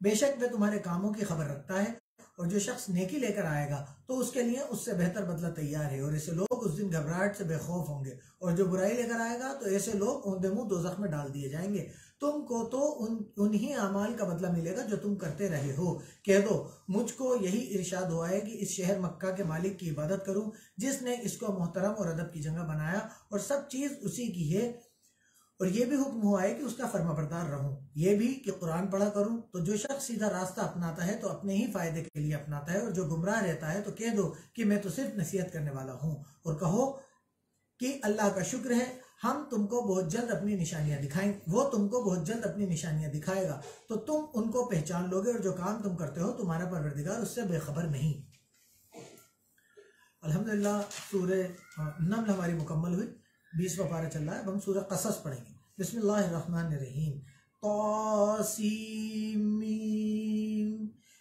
بے شک وہ تمہارے کاموں کی خبر رکھتا ہے، اور جو شخص نیکی لے کر آئے گا تو اس کے لیے اس سے بہتر بدلہ تیار ہے، اور ایسے لوگ اس دن گھبراہٹ سے بے خوف ہوں گے، اور جو برائی لے کر آئے گا تو ایسے لوگ اوندے منہ دوزخ میں ڈال دیے جائیں گے۔ تم کو تو انہی اعمال کا بدلہ ملے گا جو تم کرتے رہے ہو۔ کہہ دو مجھ کو یہی ارشاد ہوا ہے کہ اس شہر مکہ کے مالک کی عبادت کروں، جس نے اس کو محترم اور ادب کی جگہ بنایا، اور سب چیز اسی کی ہے، اور یہ بھی حکم ہوا ہے کہ اس کا فرما بردار رہوں، یہ بھی کہ قرآن پڑھا کروں۔ تو جو شخص سیدھا راستہ اپناتا ہے تو اپنے ہی فائدے کے لیے اپناتا ہے، اور جو گمراہ رہتا ہے تو کہہ دو کہ میں تو صرف نصیحت کرنے والا ہوں، اور کہو کہ اللہ کا شکر ہے ہم تم کو بہت جلد اپنی نشانیاں دکھائیں، وہ تم کو بہت جلد اپنی نشانیاں دکھائے گا تو تم ان کو پہچان لوگے، اور جو کام تم کرتے ہو تمہارا پروردگار اس سے بے خبر نہیں۔ الحمدللہ سورہ نمل ہماری مکمل ہوئی، 20واں پارہ چل رہا ہے، اب ہم سورہ قصص پڑھیں گے۔ بسم اللہ الرحمن الرحیم۔ طاسیم،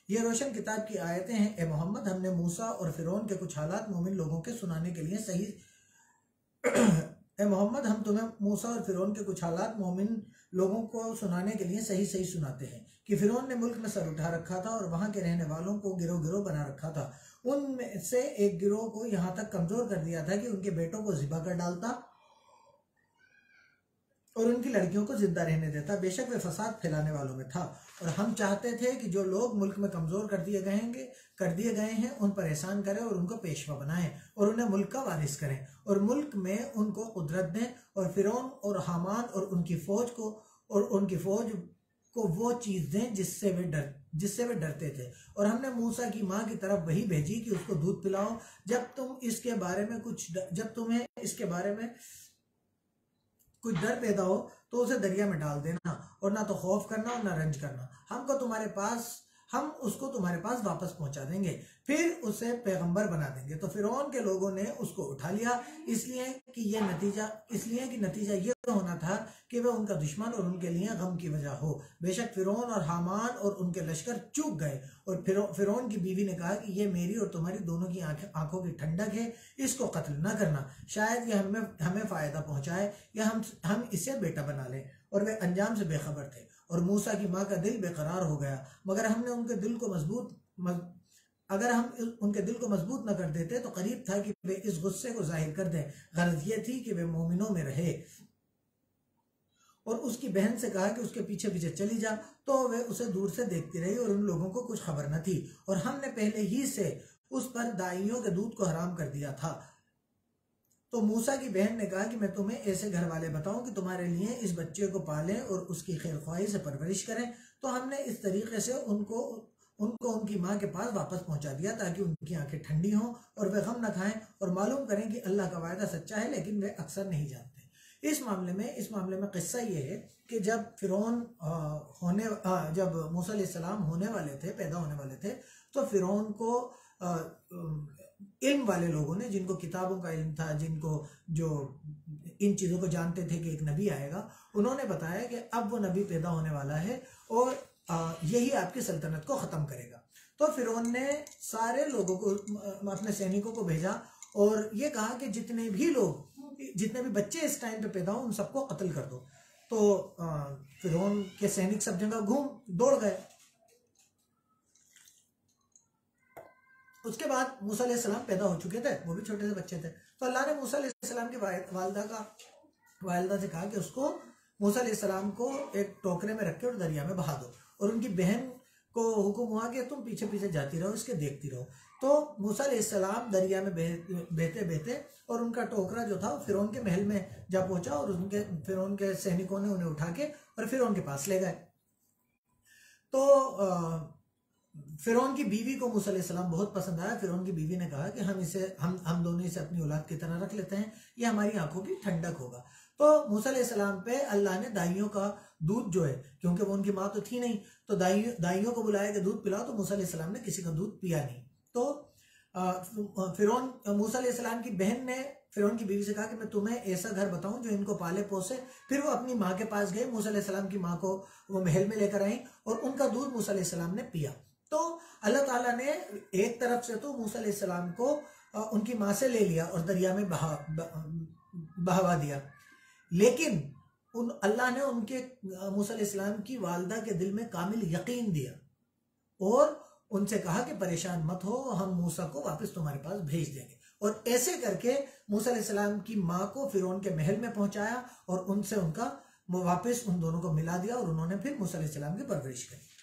یہ روشن کتاب کی آیتیں ہیں۔ اے محمد، ہم نے موسیٰ اور فرعون کے کچھ حالات مومن لوگوں کے سنانے کے لیے صحیح اے محمد، ہم تمہیں موسیٰ اور فرعون کے کچھ حالات مومن لوگوں کو سنانے کے لیے صحیح صحیح سناتے ہیں کہ فرعون نے ملک میں سر اٹھا رکھا تھا، اور وہاں کے رہنے والوں کو گروہ گروہ بنا رکھا تھا۔ ان میں سے ایک گروہ کو یہاں تک کمزور کر دیا تھا کہ ان کے بیٹوں کو ذبح کر ڈالتا اور ان کی لڑکیوں کو زندہ رہنے دیتا۔ بے شک وہ فساد پھیلانے والوں میں تھا، اور ہم چاہتے تھے کہ جو لوگ ملک میں کمزور کر دیے گئے ہیں ان پر احسان کریں، اور ان کو پیشوا بنائیں، اور انہیں ملک کا وارث کریں، اور ملک میں ان کو قدرت دیں، اور فرعون اور حامان اور ان کی فوج کو وہ چیز دیں جس سے وہ ڈرتے تھے۔ اور ہم نے موسیٰ کی ماں کی طرف وہی بھیجی کہ اس کو دودھ پلاؤ، جب تمہیں اس کے بارے میں کچھ ڈر پیدا ہو تو اسے دریا میں ڈال دینا، اور نہ تو خوف کرنا اور نہ رنج کرنا، ہم اس کو تمہارے پاس واپس پہنچا دیں گے، پھر اسے پیغمبر بنا دیں گے۔ تو فرعون کے لوگوں نے اس کو اٹھا لیا، اس لیے کہ نتیجہ یہ ہونا تھا کہ وہ ان کا دشمن اور ان کے لیے غم کی وجہ ہو۔ بے شک فرعون اور حامان اور ان کے لشکر چوک گئے، اور فرعون کی بیوی نے کہا کہ یہ میری اور تمہاری دونوں کی آنکھوں کی ٹھنڈک ہے، اس کو قتل نہ کرنا، شاید یہ ہمیں فائدہ پہنچائے یا ہم اسے بیٹا بنا لیں۔ اور وہ انجام سے بے خبر تھے، اور موسیٰ کی ماں کا دل بے قرار ہو گیا، مگر ہم نے ان کے دل کو مضبوط نہ کر دیتے تو قریب تھا کہ وہ اس غصے کو ظاہر کر دیں۔ غرض یہ تھی کہ وہ مومنوں میں رہے۔ اور اس کی بہن سے کہا کہ اس کے پیچھے پیچھے چلی جا، تو وہ اسے دور سے دیکھتی رہی، اور ان لوگوں کو کچھ خبر نہ تھی، اور ہم نے پہلے ہی سے اس پر دائیوں کے دودھ کو حرام کر دیا تھا۔ تو موسیٰ کی بہن نے کہا کہ میں تمہیں ایسے گھر والے بتاؤں کہ تمہارے لیے اس بچے کو پالیں اور اس کی خیر خواہی سے پرورش کریں۔ تو ہم نے اس طریقے سے ان کو ان کی ماں کے پاس واپس پہنچا دیا تاکہ ان کی آنکھیں ٹھنڈی ہوں اور وہ غم نہ کھائیں، اور معلوم کریں کہ اللہ کا وعدہ سچا ہے لیکن وہ اکثر نہیں جانتے۔ اس معاملے میں قصہ یہ ہے کہ جب موسیٰ علیہ السلام پیدا ہونے والے تھے تو فرعون کو علم والے لوگوں نے، جن کو کتابوں کا علم تھا، جن کو جو ان چیزوں کو جانتے تھے کہ ایک نبی آئے گا، انہوں نے بتایا کہ اب وہ نبی پیدا ہونے والا ہے اور یہی آپ کی سلطنت کو ختم کرے گا۔ تو فرعون نے سارے لوگوں کو، اپنے سینکوں کو بھیجا اور یہ کہا کہ جتنے بھی بچے اس ٹائم پہ پیدا ہوں ان سب کو قتل کر دو۔ تو فرعون کے سینک سب جگہ دوڑ گئے۔ اس کے بعد موسیٰ علیہ السلام پیدا ہو چکے تھے، وہ بھی چھوٹے سے بچے تھے۔ تو اللہ نے موسیٰ علیہ السلام کی والدہ سے کہا کہ اس کو، موسیٰ علیہ السلام کو ایک ٹوکرے میں رکھ کے اور دریا میں بہا دو، اور ان کی بہن کو حکم ہوا کہ تم پیچھے پیچھے جاتی رہو، اس کے دیکھتی رہو۔ تو موسیٰ علیہ السلام دریا میں بہتے اور ان کا ٹوکرا جو تھا فرعون کے محل میں جا پہنچا، اور فرعون کے سینکوں نے انہیں اٹھا کے اور فرعون کے پاس لے گئے۔ تو فرعون کی بیوی کو موسیٰ علیہ السلام بہت پسند آیا۔ فرعون کی بیوی نے کہا کہ ہم دونوں اسے اپنی اولاد کی طرح رکھ لیتے ہیں، یہ ہماری آنکھوں کی ٹھنڈک ہوگا۔ تو موسیٰ علیہ السلام پہ اللہ نے دائیوں کا دودھ جو ہے، کیونکہ وہ ان کی ماں تو تھی نہیں، تو دائیوں کو بلایا کہ دودھ پلاؤ، تو موسیٰ علیہ السلام نے کسی کا دودھ پیا نہیں۔ تو موسیٰ علیہ السلام کی بہن نے فرعون کی بیوی سے کہا کہ میں تمہیں ایسا گھر بتاؤں جو ان کو پالے پوسے۔ پھر وہ اپنی ماں کے پاس گئے، موسیٰ علیہ السلام کی ماں کو وہ محل میں لے کر آئیں اور ان کا دودھ موسیٰ علیہ السلام نے پیا۔ تو اللہ تعالیٰ نے ایک طرف سے تو موسیٰ علیہ السلام کو ان کی ماں سے لے لیا اور دریا میں بہوا دیا، لیکن اللہ نے موسیٰ علیہ السلام کی والدہ کے دل میں کامل یقین دیا اور ان سے کہا کہ پریشان مت ہو، ہم موسیٰ کو واپس تمہارے پاس بھیج دیں گے۔ اور ایسے کر کے موسیٰ علیہ السلام کی ماں کو فرعون کے محل میں پہنچایا اور ان سے ان کا واپس ان دونوں کو ملا دیا، اور انہوں نے پھر موسیٰ علیہ السلام کی پرورش کری۔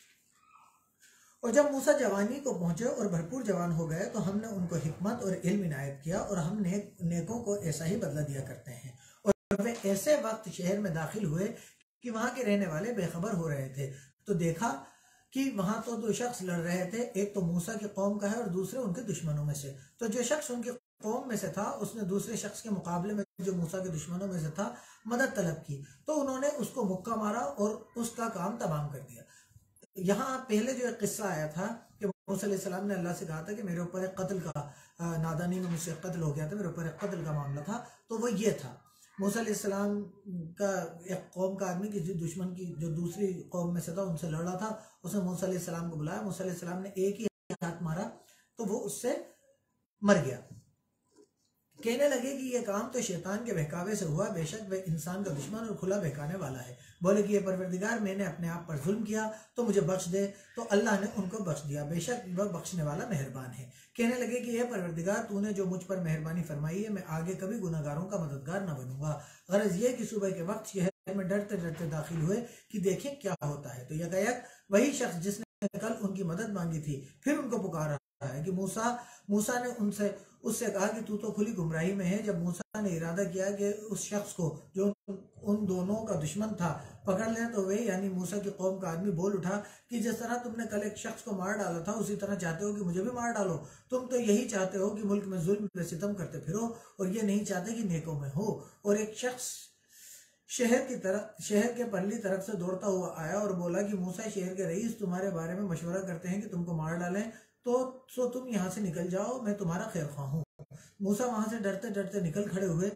اور جب موسیٰ جوانی کو پہنچے اور بھرپور جوان ہو گئے تو ہم نے ان کو حکمت اور علم عنایت کیا، اور ہم نیکوں کو ایسا ہی بدلہ دیا کرتے ہیں۔ اور وہ ایسے وقت شہر میں داخل ہوئے کہ وہاں کے رہنے والے بے خبر ہو رہے تھے، تو دیکھا کہ وہاں تو دو شخص لڑ رہے تھے، ایک تو موسیٰ کی قوم کا ہے اور دوسرے ان کے دشمنوں میں سے۔ تو جو شخص ان کی قوم میں سے تھا اس نے دوسرے شخص کے مقابلے میں جو موسیٰ کے دشمنوں میں سے تھا مدد طلب کی، تو انہوں نے اس کو مکہ مارا اور اس کا کام تمام کر دیا۔ یہاں پہلے جو ایک قصہ آیا تھا کہ موسیٰ علیہ السلام نے اللہ سے کہا تھا کہ میرے اوپر ایک قتل کا نادانی میں مجھ سے قتل ہو گیا تھا، میرے اوپر ایک قتل کا معاملہ تھا، تو وہ یہ تھا موسیٰ علیہ السلام کا ایک قوم کا آدمی کسی دشمن کی جو دوسری قوم میں سے تھا ان سے لڑ رہا تھا، اس نے موسیٰ علیہ السلام کو بلایا، موسیٰ علیہ السلام نے ایک ہی ہاتھ مارا تو وہ اس سے مر گیا۔ کہنے لگے کہ یہ کام تو شیطان کے بہکاوے سے ہوا، بے شک وہ انسان کا دشمن اور کھلا بہکانے والا ہے۔ بولے کہ یہ پروردگار میں نے اپنے آپ پر ظلم کیا تو مجھے بخش دے، تو اللہ نے ان کو بخش دیا، بے شک وہ بخشنے والا مہربان ہے۔ کہنے لگے کہ یہ پروردگار تو نے جو مجھ پر مہربانی فرمائی ہے، میں آگے کبھی گناہگاروں کا مددگار نہ بنوں گا۔ غرض یہ کہ صبح کے وقت شہر میں ڈرتے ڈرتے داخل ہوئے کہ دیکھیں کیا ہوتا ہے، تو یکایک وہی شخص جس نے کل ان کی مدد مانگی تھی پھر ان کو پکار رہا ہے کہ موسیٰ نے اس سے کہا کہ تو کھلی گمراہی میں ہے۔ جب موسیٰ نے ارادہ کیا کہ اس شخص کو جو ان دونوں کا دشمن تھا پکڑ لیں، تو وہ یعنی موسیٰ کی قوم کا آدمی بول اٹھا کہ جس طرح تم نے کل ایک شخص کو مار ڈالا تھا اسی طرح چاہتے ہو کہ مجھے بھی مار ڈالو۔ تم تو یہی چاہتے ہو کہ ملک میں ظلم و ستم کرتے پھرو، اور یہ نہیں چاہتے کہ نیکوں میں ہو۔ اور ایک شخص شہر کے پرلی طرف سے دوڑتا ہوا آیا اور بولا کہ موسیٰ شہر کے رئیس تمہارے بارے میں مشورہ کرتے ہیں کہ تم کو مار ڈالیں، تو تم یہاں سے نکل جاؤ، میں تمہارا خیر خواہ ہوں۔ موسیٰ وہاں سے ڈرتے ڈرتے نکل کھڑے ہوئے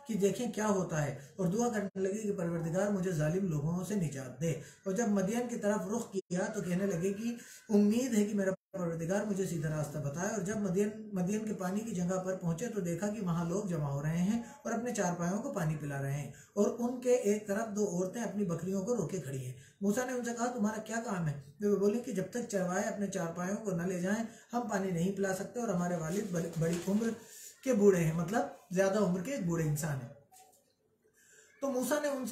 کہ دیکھیں کیا ہوتا ہے، اور دعا کرنے لگے کہ پروردگار مجھے ظالم لوگوں سے نجات دے۔ اور جب مدین کی طرف رخ کیا تو کہنے لگے کہ امید ہے کہ میرا پروردگار مجھے سیدھا راستہ بتائے۔ اور جب مدین کے پانی کی جگہ پر پہنچے تو دیکھا کہ وہاں لوگ جمع ہو رہے ہیں اور اپنے چارپائیوں کو پانی پلا رہے ہیں، اور ان کے ایک طرف دو عورتیں اپنی بکریوں کو روکے کھڑی ہیں۔ موسیٰ نے ان سے کہا تمہارا کیا کام ہے؟ وہ بولی کہ جب تک چروائے اپنے چارپائیوں کو نہ لے جائیں ہم پانی نہیں پلا سکتے، اور ہمارے والد بڑی عمر کے بوڑھے ہیں، مطلب زیادہ عمر کے ایک بوڑھے انسان ہیں۔ تو موسیٰ نے ان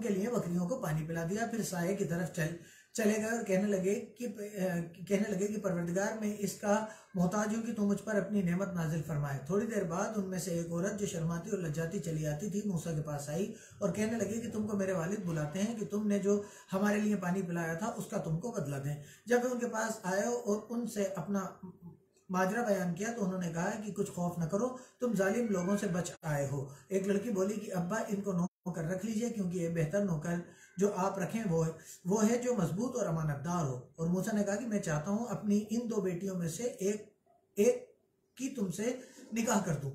کے لیے بکریوں کو پانی پلا دیا، پھر سائے کی طرف چلے گئے اور کہنے لگے کہ پروردگار میں اس کا محتاج ہوں کہ تو مجھ پر اپنی نعمت نازل فرمائے۔ تھوڑی دیر بعد ان میں سے ایک عورت جو شرماتی اور لجاتی چلی آتی تھی موسیٰ کے پاس آئی اور کہنے لگی کہ تم کو میرے والد بلاتے ہیں کہ تم نے جو ہمارے لیے پانی پلایا تھا اس کا تم کو بدلہ دیں۔ جب وہ ان کے پاس آئے اور ان سے اپنا ماجرا بیان کیا تو انہوں نے کہا کہ کچھ خوف نہ کرو، تم ظالم لوگوں سے بچ آئے ہو۔ ایک لڑکی بولی کہ ابا ان کو نوکر رکھ لیجئے، کیونکہ یہ بہتر نوکر جو آپ رکھیں وہ ہے جو مضبوط اور امانت دار ہو۔ اور موسیٰ نے کہا کہ میں چاہتا ہوں اپنی ان دو بیٹیوں میں سے ایک کی تم سے نکاح کر دوں،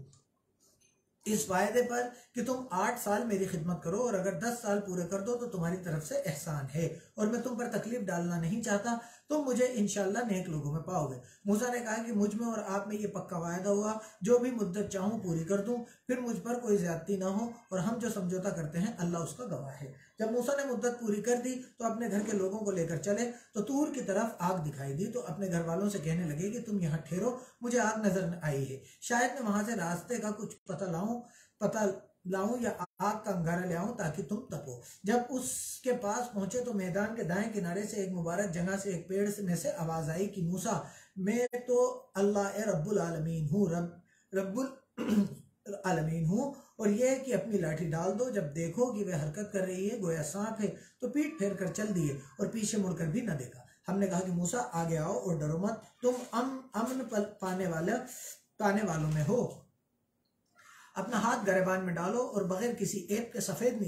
اس فائدے پر کہ تم 8 سال میری خدمت کرو، اور اگر 10 سال پورے کر دو تو تمہاری طرف سے احسان ہے، اور میں تم پر تکلیف ڈالنا نہیں چاہتا، تم مجھے انشاءاللہ نیک لوگوں میں پاؤ گے۔ موسیٰ نے کہا کہ مجھ میں اور آپ میں یہ پکا وعدہ ہوا، جو بھی مدت چاہوں پوری کر دوں، پھر مجھ پر کوئی زیادتی نہ ہو، اور ہم جو سمجھوتا کرتے ہیں اللہ اس کا گواہ ہے۔ جب موسیٰ نے مدت پوری کر دی تو اپنے گھر کے لوگوں کو لے کر چلے، تو طور کی طرف آگ دکھائی دی، تو اپنے گھر والوں سے کہنے لگے کہ تم یہاں ٹھہرو، مجھے آگ نظر آئی ہے، شاید میں وہاں سے راستے کا کچھ پتہ لاؤں یا آگ کا انگارہ لے آؤں تاکہ تم تپو۔ جب اس کے پاس پہنچے تو میدان کے دائیں کنارے سے ایک مبارک جگہ سے ایک پیڑ میں سے آواز آئی کہ موسیٰ میں تو اللہ رب العالمین ہوں، اور یہ کہ اپنی لاٹھی ڈال دو، جب دیکھو کہ وہ حرکت کر رہی ہے گویا سانپ ہے تو پیٹ پھیر کر چل دیے اور پیچھے مڑ کر بھی نہ دیکھا۔ ہم نے کہا کہ موسیٰ آگے آؤ اور ڈرو مت، تم امن پانے والوں میں ہو، اپنا ہاتھ گریبان میں ڈالو اور بغیر کسی عیب کے سفید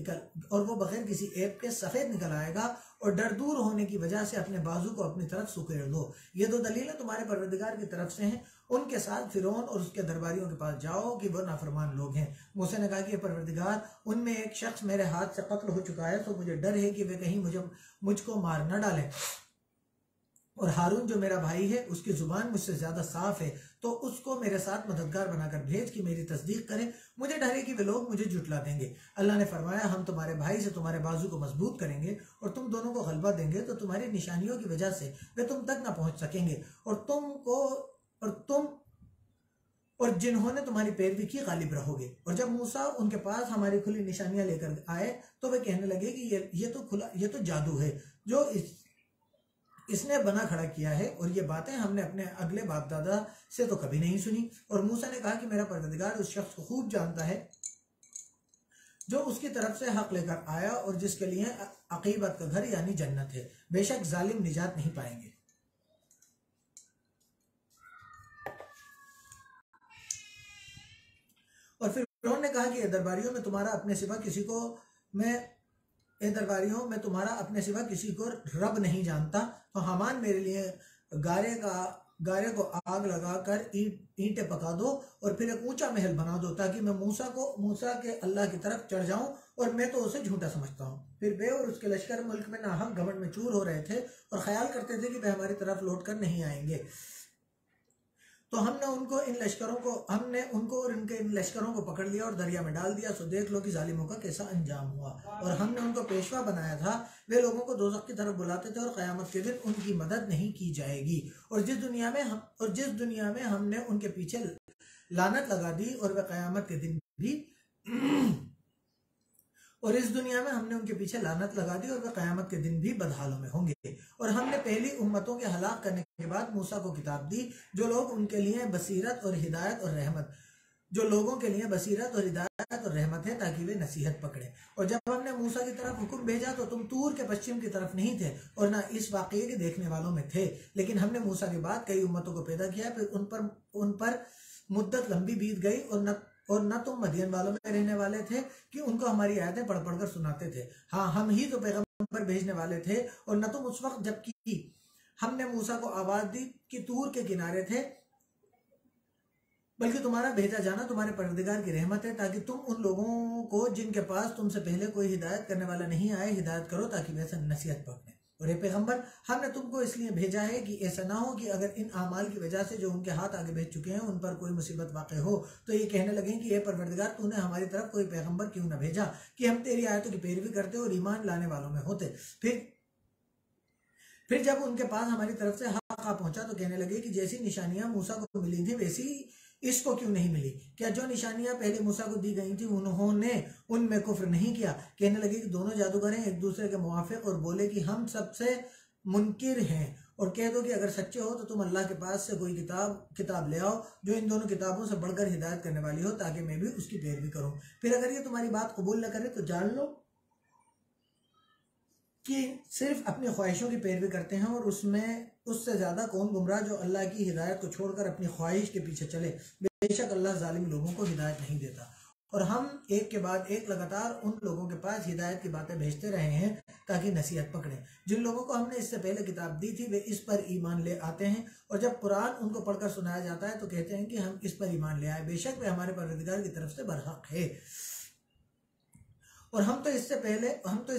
نکل آئے گا، اور ڈر دور ہونے کی وجہ سے اپنے بازو کو اپنی طرف سکیڑ دو۔ یہ 2 دلیلیں تمہارے پروردگار کی طرف سے ہیں، ان کے ساتھ فرعون اور اس کے درباریوں کے پاس جاؤ کہ وہ نافرمان لوگ ہیں۔ موسیٰ نے کہا کہ پروردگار ان میں ایک شخص میرے ہاتھ سے قتل ہو چکا ہے، تو مجھے ڈر ہے کہ وہ کہیں مجھ کو مار نہ ڈالیں، اور ہارون جو میرا بھائی ہے اس کی زبان مجھ سے زیادہ صاف ہے، تو اس کو میرے ساتھ مددگار بنا کر بھیج کہ میری تصدیق کرے، مجھے ڈر ہے کہ وہ لوگ مجھے جھٹلا دیں گے۔ اللہ نے فرمایا ہم تمہارے بھائی سے تمہارے بازو کو مضبوط کریں گے اور تم دونوں کو غلبہ دیں گے، تو تمہاری نشانیوں کی وجہ سے وہ تم تک نہ پہنچ سکیں گے، اور جنہوں نے تمہاری پیروی کی غالب رہو گے۔ اور جب موسیٰ ان کے پاس ہماری کھلی نشانیاں لے کر آئے تو وہ کہنے لگے کہ یہ تو جادو ہے جو اس نے بنا کھڑا کیا ہے، اور یہ باتیں ہم نے اپنے اگلے باپ دادا سے تو کبھی نہیں سنی۔ اور موسیٰ نے کہا کہ میرا پروردگار اس شخص کو خوب جانتا ہے جو اس کی طرف سے حق لے کر آیا اور جس کے لیے عاقبت کا گھر یعنی جنت ہے، بے شک ظالم نجات نہیں پائیں گے۔ اور پھر فرعون نے کہا کہ اے درباریوں میں تمہارا اپنے سوا کسی کو رب نہیں جانتا، تو حامان میرے لیے گارے کو آگ لگا کر اینٹیں پکا دو اور پھر ایک اونچا محل بنا دو تاکہ میں موسیٰ کے اللہ کی طرف چڑھ جاؤں، اور میں تو اسے جھوٹا سمجھتا ہوں۔ پھر بے اور اس کے لشکر ملک میں ناحق گھمنڈ میں چور ہو رہے تھے اور خیال کرتے تھے کہ وہ ہماری طرف لوٹ کر نہیں آئیں گے، تو ہم نے ان کو اور ان کے ان لشکروں کو پکڑ لیا اور دریا میں ڈال دیا، سو دیکھ لو کہ ظالموں کا کیسا انجام ہوا۔ اور ہم نے ان کو پیشوا بنایا تھا، وہ لوگوں کو دوزخ کی طرف بلاتے تھے اور قیامت کے دن ان کی مدد نہیں کی جائے گی۔ اور جس دنیا میں ہم نے ان کے پیچھے لعنت لگا دی اور وہ قیامت کے دن بھی قیامت کے دن بھی بدحالوں میں ہوں گے۔ اور ہم نے پہلی امتوں کے ہلاک کرنے کے بعد موسیٰ کو کتاب دی جو لوگوں کے لیے بصیرت اور ہدایت اور رحمت ہے تاکہ وہ نصیحت پکڑے۔ اور جب ہم نے موسیٰ کی طرف حکم بھیجا تو تم طور کے پشچم کی طرف نہیں تھے اور نہ اس واقعے کے دیکھنے والوں میں تھے، لیکن ہم نے موسیٰ کے بعد کئی امتوں کو پیدا کیا، پھر ان پر مدت لمبی بیت گئی، اور نہ تم مدین والوں میں رہنے والے تھے کہ ان کو ہماری آیتیں پڑھ پڑھ کر سناتے تھے، ہاں ہم ہی تو پیغمبر بھیجنے والے تھے، اور نہ تم اس وقت جبکہ ہم نے موسیٰ کو آواز دی کہ طور کے کنارے تھے، بلکہ تمہارا بھیجا جانا تمہارے پروردگار کی رحمت ہے تاکہ تم ان لوگوں کو جن کے پاس تم سے پہلے کوئی ہدایت کرنے والا نہیں آئے ہدایت کرو تاکہ ویسے نصیحت پکڑیں۔ اور اے پیغمبر ہم نے تم کو اس لیے بھیجا ہے کہ ایسا نہ ہو کہ اگر ان اعمال کی وجہ سے جو ان کے ہاتھ آگے بھیج چکے ہیں ان پر کوئی مصیبت واقع ہو تو یہ کہنے لگیں کہ اے پروردگار تو نے ہماری طرف کوئی پیغمبر کیوں نہ بھیجا کہ ہم تیری آیتوں کی پیروی کرتے اور ایمان لانے والوں میں ہوتے۔ پھر جب ان کے پاس ہماری طرف سے حق آ پہنچا تو کہنے لگے کہ جیسی نشانیاں موسیٰ کو ملی تھیں ویسی اس کو کیوں نہیں ملی؟ کیا جو نشانیاں پہلے موسیٰ کو دی گئی تھیں انہوں نے ان میں کفر نہیں کیا؟ کہنے لگے کہ دونوں جادوگر ہیں ایک دوسرے کے موافق، اور بولے کہ ہم سب سے منکر ہیں، اور کہہ دو کہ اگر سچے ہو تو تم اللہ کے پاس سے کوئی کتاب لے آؤ جو ان دونوں کتابوں سے بڑھ کر ہدایت کرنے والی ہو تاکہ میں بھی اس کی پیروی کروں۔ پھر اگر یہ تمہاری بات قبول نہ کرے تو جان لو کہ صرف اپنی خواہشوں کی پیروی کرتے ہیں، اور اس سے زیادہ کون گمراہ جو اللہ کی ہدایت کو چھوڑ کر اپنی خواہش کے پیچھے چلے۔ بے شک اللہ ظالم لوگوں کو ہدایت نہیں دیتا۔ اور ہم ایک کے بعد ایک لگاتار ان لوگوں کے پاس ہدایت کی باتیں بھیجتے رہے ہیں تاکہ نصیحت پکڑیں۔ جن لوگوں کو ہم نے اس سے پہلے کتاب دی تھی وہ اس پر ایمان لے آتے ہیں، اور جب قرآن ان کو پڑھ کر سنایا جاتا ہے تو کہتے ہیں کہ ہم اس پر ایمان لے آئے، بے شک وہ ہمارے پروردگار کی طرف سے برحق ہے۔ اور ہم تو اس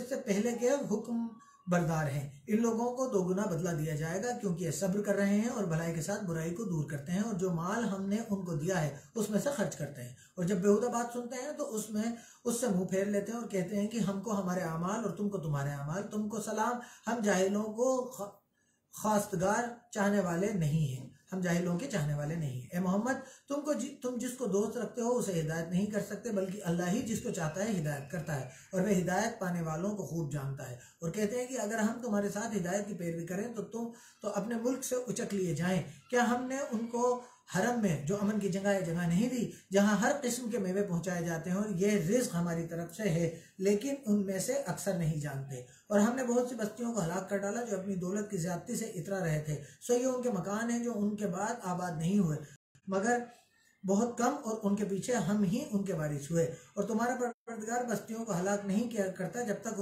سے پہلے کے حکم بردار ہیں، ان لوگوں کو دوگنا بدلہ دیا جائے گا کیونکہ یہ صبر کر رہے ہیں اور بھلائی کے ساتھ برائی کو دور کرتے ہیں، اور جو مال ہم نے ان کو دیا ہے اس میں سے خرچ کرتے ہیں، اور جب بیہودہ بات سنتے ہیں تو اس سے منہ پھیر لیتے ہیں اور کہتے ہیں کہ ہم کو ہمارے اعمال اور تم کو تمہارے اعمال، تم کو سلام، ہم جاہلوں کو خواستگار چاہنے والے نہیں ہیں، ہم جاہلوں کے چاہنے والے نہیں ہیں۔ اے محمد تم جس کو دوست رکھتے ہو اسے ہدایت نہیں کر سکتے، بلکہ اللہ ہی جس کو چاہتا ہے ہدایت کرتا ہے، اور وہ ہدایت پانے والوں کو خوب جانتا ہے۔ اور کہتے ہیں کہ اگر ہم تمہارے ساتھ ہدایت کی پیروی کریں تو اپنے ملک سے اچک لیے جائیں۔ کیا ہم نے ان کو حرم میں جو امن کی جگہ نہیں دی جہاں ہر قسم کے میوے پہنچائے جاتے ہیں، اور یہ رزق ہماری طرف سے ہے، لیکن ان میں سے اکثر نہیں جانتے۔ اور ہم نے بہت سی بستیوں کو ہلاک کر ڈالا جو اپنی دولت کی زیادتی سے اترا رہے تھے، سو یہ ان کے مکان ہیں جو ان کے بعد آباد نہیں ہوئے مگر بہت کم، اور ان کے پیچھے ہم ہی ان کے وارث ہوئے۔ اور تمہارا پروردگار بستیوں کو ہلاک نہیں کیا کرتا جب تک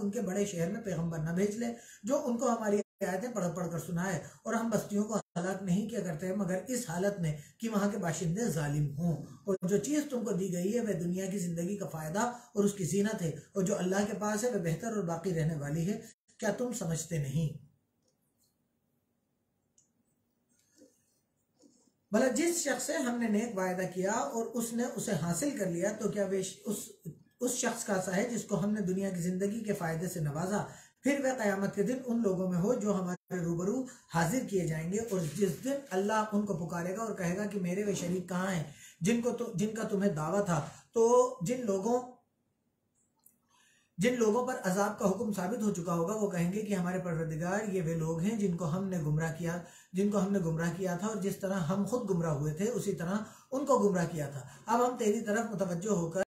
ان کے بڑے شہر میں پیغمبر نہ بھیج لے جو ان کو ہماری آیتیں پڑھ پڑھ کر سنائے، اور ہم بستیوں کو ہلاک نہیں کیا کرتے مگر اس حالت میں کہ وہاں کے باشندے ظالم ہوں۔ اور جو چیز تم کو دی گئی ہے وہ دنیا کی زندگی کا فائدہ اور اس کی زینت ہے، اور جو اللہ کے پاس ہے وہ بہتر اور باقی رہنے والی ہے، کیا تم سمجھتے نہیں؟ بھلا جس شخص سے ہم نے نیک وعدہ کیا اور اس نے اسے حاصل کر لیا تو کیا اس شخص کا سا ہے جس کو ہم نے دنیا کی زندگی کے فائدے سے نوازا، پھر وہ قیامت کے دن ان لوگوں میں ہو جو ہمارے روبرو حاضر کیے جائیں گے، اور جس دن اللہ ان کو پکارے گا اور کہے گا کہ میرے وہ شریک کہاں ہیں جن کا تمہیں دعویٰ تھا، تو جن لوگوں پر عذاب کا حکم ثابت ہو چکا ہوگا وہ کہیں گے کہ ہمارے پروردگار یہ وہ لوگ ہیں جن کو ہم نے گمراہ کیا تھا، اور جس طرح ہم خود گمراہ ہوئے تھے اسی طرح ان کو گمراہ کیا تھا، اب ہم تیری طرف متوجہ ہو کر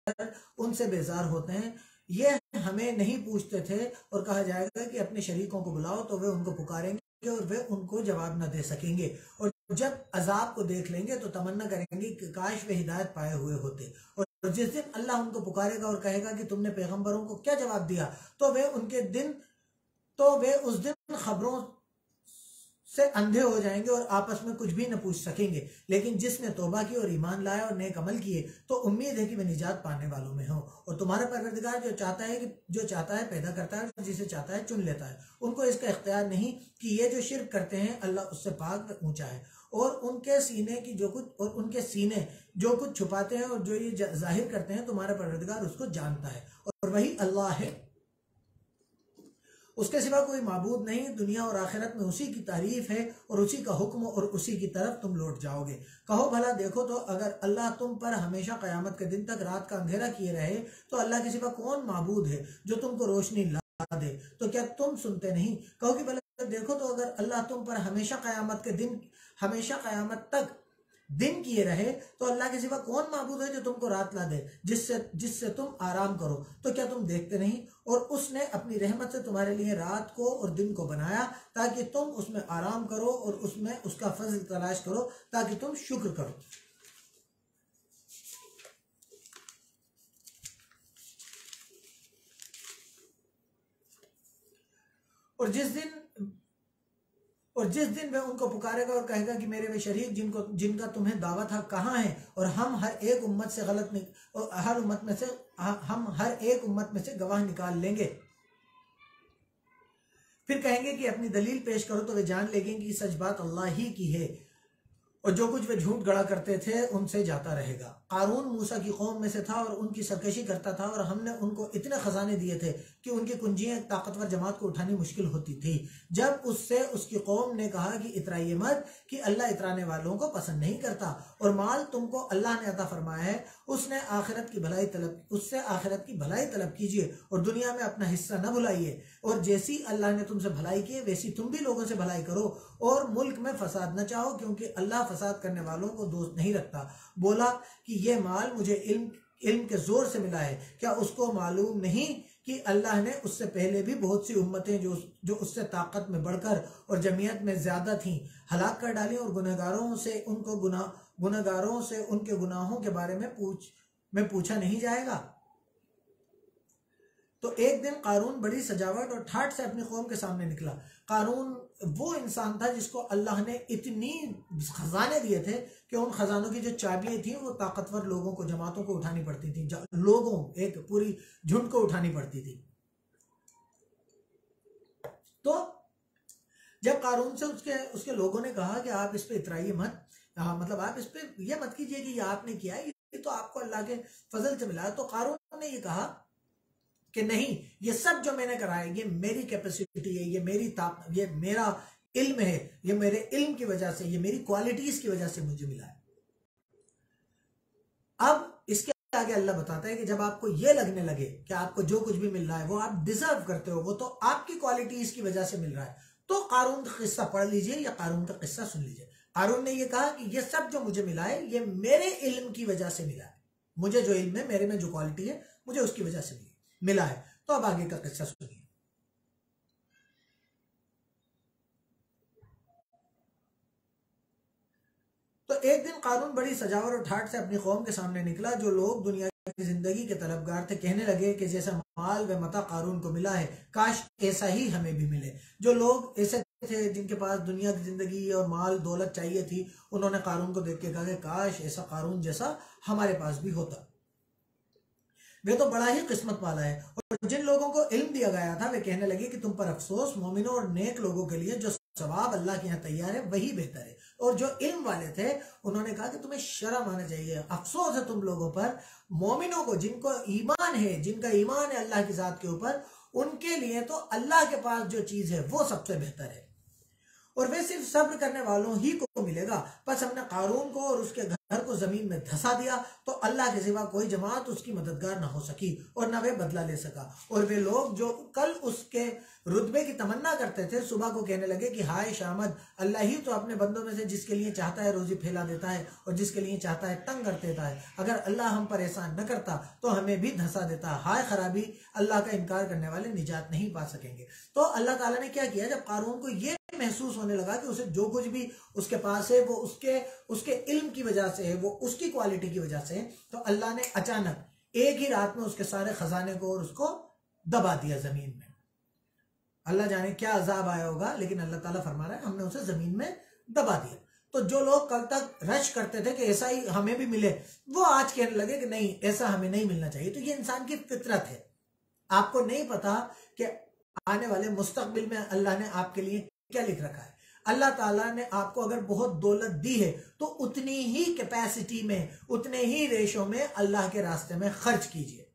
ان سے بیزار ہوتے ہیں، یہ ہمیں نہیں پوچھتے تھے، اور کہا جائے گا کہ اپنے شریکوں کو بلاؤ تو وہ ان کو پکاریں گے اور وہ ان کو جواب نہ دے سکیں گے، اور جب عذاب کو دیکھ لیں گے تو تمنا کریں گے کہ کاش وہ ہدایت پائے ہوئے ہوتے، اور جس دن اللہ ان کو پکارے گا اور کہے گا کہ تم نے پیغمبروں کو کیا جواب دیا، تو وہ اس دن خبروں سے اندھے ہو جائیں گے اور آپس میں کچھ بھی نہ پوچھ سکیں گے، لیکن جس نے توبہ کی اور ایمان لایا اور نیک عمل کیے تو امید ہے کہ وہ نجات پانے والوں میں ہو، اور تمہارا پروردگار جو چاہتا ہے پیدا کرتا ہے اور جسے چاہتا ہے چن لیتا ہے، ان کو اس کا اختیار نہیں کہ یہ جو شرک کرتے ہیں اللہ اس سے پاک اونچا ہے، اور ان کے سینے جو کچھ چھپاتے ہیں اور جو یہ ظاہر کرتے ہیں تمہارا پروردگار اس کو جانتا ہے، اور وہی اللہ ہے، اس کے سوا کوئی معبود نہیں، دنیا اور آخرت میں اسی کی تعریف ہے اور اسی کا حکم اور اسی کی طرف تم لوٹ جاؤ گے۔ کہو بھلا دیکھو تو اگر اللہ تم پر ہمیشہ قیامت کے دن تک رات کا اندھیرا کیے رہے تو اللہ کے سوا کون معبود ہے جو تم کو روشنی لا دے، تو کیا تم سنتے نہیں؟ کہو کہ بھلا دیکھو تو اگر اللہ تم پر ہمیشہ قیامت تک دن کیے رہے تو اللہ کے سوا کون معبود ہے جو تم کو رات لا دے جس سے تم آرام کرو، تو کیا تم دیکھتے نہیں؟ اور اس نے اپنی رحمت سے تمہارے لیے رات کو اور دن کو بنایا تاکہ تم اس میں آرام کرو اور اس میں اس کا فضل تلاش کرو تاکہ تم شکر کرو۔ اور جس دن وہ ان کو پکارے گا اور کہے گا کہ میرے وہ شریک جن کا تمہیں دعویٰ تھا کہاں ہیں، اور ہم ہر ایک امت میں سے گواہ نکال لیں گے، پھر کہیں گے کہ اپنی دلیل پیش کرو تو وہ جان لیں گے کہ سچ بات اللہ ہی کی ہے، اور جو کچھ وہ جھوٹ گڑا کرتے تھے ان سے جاتا رہے گا۔ قارون موسیٰ کی قوم میں سے تھا اور ان کی سرکشی کرتا تھا، اور ہم نے ان کو اتنے خزانے دیے تھے کہ ان کی کنجیاں ایک طاقتور جماعت کو اٹھانی مشکل ہوتی تھی۔ جب اس کی قوم نے کہا کہ اترائیے مت کہ اللہ اترانے والوں کو پسند نہیں کرتا، اور مال تم کو اللہ نے عطا فرمایا ہے اس سے آخرت کی بھلائی طلب کیجیے اور دنیا میں اپنا حصہ نہ بھلائیے، اور جیسی اللہ نے تم سے بھلائی کی ویسی تم بھی لوگوں سے بھلائی کرو، اور ملک میں فساد نہ چاہو کیونکہ اللہ فساد کرنے والوں کو دوست نہیں رکھتا۔ بولا کہ یہ مال مجھے علم کے زور سے ملا ہے، کیا اس کو معلوم نہیں کہ اللہ نے اس سے پہلے بھی بہت سی امتیں جو اس سے طاقت میں بڑھ کر اور جمعیت میں زیادہ تھیں ہلاک کر ڈالی، اور گنہگاروں سے ان کے گناہوں کے بارے میں پوچھا نہیں جائے گا۔ تو ایک دن قارون بڑی سجاوٹ اور ٹھاٹ سے اپنی قوم کے سامنے نکلا۔ قارون وہ انسان تھا جس کو اللہ نے اتنی خزانے دیے تھے کہ ان خزانوں کی جو چابیاں تھیں وہ طاقتور لوگوں کو، جماعتوں کو اٹھانی پڑتی تھیں، ایک پوری جھنڈ کو اٹھانی پڑتی تھی۔ تو جب قارون سے اس کے لوگوں نے کہا کہ آپ اس پہ اترائیے مت، مطلب آپ اس پہ یہ مت کیجئے کہ یہ آپ نے کیا ہے، یہ تو آپ کو اللہ کے فضل سے ملا ہے، تو قارون نے یہ کہا کہ نہیں، یہ سب جو میں نے کرایا یہ میری کیپیسٹی ہے، یہ میرا علم ہے، یہ میرے علم کی وجہ سے، یہ میری کوالٹیز کی وجہ سے مجھے ملا ہے۔ اب اس کے آگے اللہ بتاتا ہے کہ جب آپ کو یہ لگنے لگے کہ آپ کو جو کچھ بھی مل رہا ہے وہ آپ ڈیزرو کرتے ہو، وہ تو آپ کی کوالٹیز کی وجہ سے مل رہا ہے، تو قارون کا قصہ پڑھ لیجئے یا قارون کا قصہ سن لیجئے۔ قارون نے یہ کہا کہ یہ سب جو مجھے ملا ہے یہ میرے علم کی وجہ سے ملا ہے، مجھے جو علم ہے، میرے میں جو کوالٹی ہے مجھے اس کی وجہ سے ملا ہے۔ تو اب آگے کا قصہ سنیے۔ تو ایک دن قارون بڑی سجاوٹ اور ٹھاٹ سے اپنی قوم کے سامنے نکلا۔ جو لوگ دنیا کی زندگی کے طلبگار تھے کہنے لگے کہ جیسا مال و متاع قارون کو ملا ہے کاش ایسا ہی ہمیں بھی ملے۔ جو لوگ ایسے تھے جن کے پاس دنیا کی زندگی اور مال دولت چاہیے تھی، انہوں نے قارون کو دیکھ کے کہا کہ کاش ایسا قارون جیسا ہمارے پاس بھی ہوتا، وہ تو بڑا ہی قسمت والا ہے۔ اور جن لوگوں کو علم دیا گیا تھا وہ کہنے لگے کہ تم پر افسوس مومنوں اور نیک لوگوں کے لیے جو ثواب اللہ کے یہاں تیار ہے وہی بہتر ہے۔ اور جو علم والے تھے انہوں نے کہا کہ تمہیں شرم آنا چاہیے، افسوس ہے تم لوگوں پر، مومنوں کو جن کو ایمان ہے، جن کا ایمان ہے اللہ کی ذات کے اوپر، ان کے لیے تو اللہ کے پاس جو چیز ہے وہ سب سے بہتر ہے، اور وہ صرف صبر کرنے والوں ہی کو ملے گا۔ پس ہم نے قارون کو اور اس کے گھر کو زمین میں دھسا دیا تو اللہ کے سوا کوئی جماعت اس کی مددگار نہ ہو سکی اور نہ وہ بدلہ لے سکا۔ اور وہ لوگ جو کل اس کے رتبے کی تمنا کرتے تھے صبح کو کہنے لگے کہ ہائے شامد، اللہ ہی تو اپنے بندوں میں سے جس کے لیے چاہتا ہے روزی پھیلا دیتا ہے اور جس کے لیے چاہتا ہے تنگ کر دیتا ہے، اگر اللہ ہم پر احسان نہ کرتا تو ہمیں بھی دھسا دیتا، ہائے خرابی، اللہ کا انکار کرنے والے نجات نہیں پا سکیں گے۔ تو اللہ تعالیٰ نے کیا کیا، جب قارون کو یہ محسوس ہونے لگا کہ اسے جو کچھ بھی اس کے پاس ہے وہ اس کے علم کی وجہ سے ہے، وہ اس کی کوالٹی کی وجہ سے ہے، تو اللہ نے اچانک ایک ہی رات میں اس کے سارے خزانے کو اور اس کو دبا دیا زمین میں۔ اللہ جانے کیا عذاب آیا ہوگا، لیکن اللہ تعالیٰ فرما رہا ہے ہم نے اسے زمین میں دبا دیا۔ تو جو لوگ کل تک رش کرتے تھے کہ ایسا ہی ہمیں بھی ملے، وہ آج کہنے لگے کہ نہیں، ایسا ہمیں نہیں ملنا چاہیے۔ تو یہ انسان کی فطرت ہے۔ آپ کو نہیں پتا کہ آنے والے مستقبل میں اللہ نے آپ کے لیے کیا لکھ رکھا ہے۔ اللہ تعالیٰ نے آپ کو اگر بہت دولت دی ہے تو اتنی ہی کیپیسٹی میں، اتنے ہی ریشو میں اللہ کے راستے میں خرچ کیجئے۔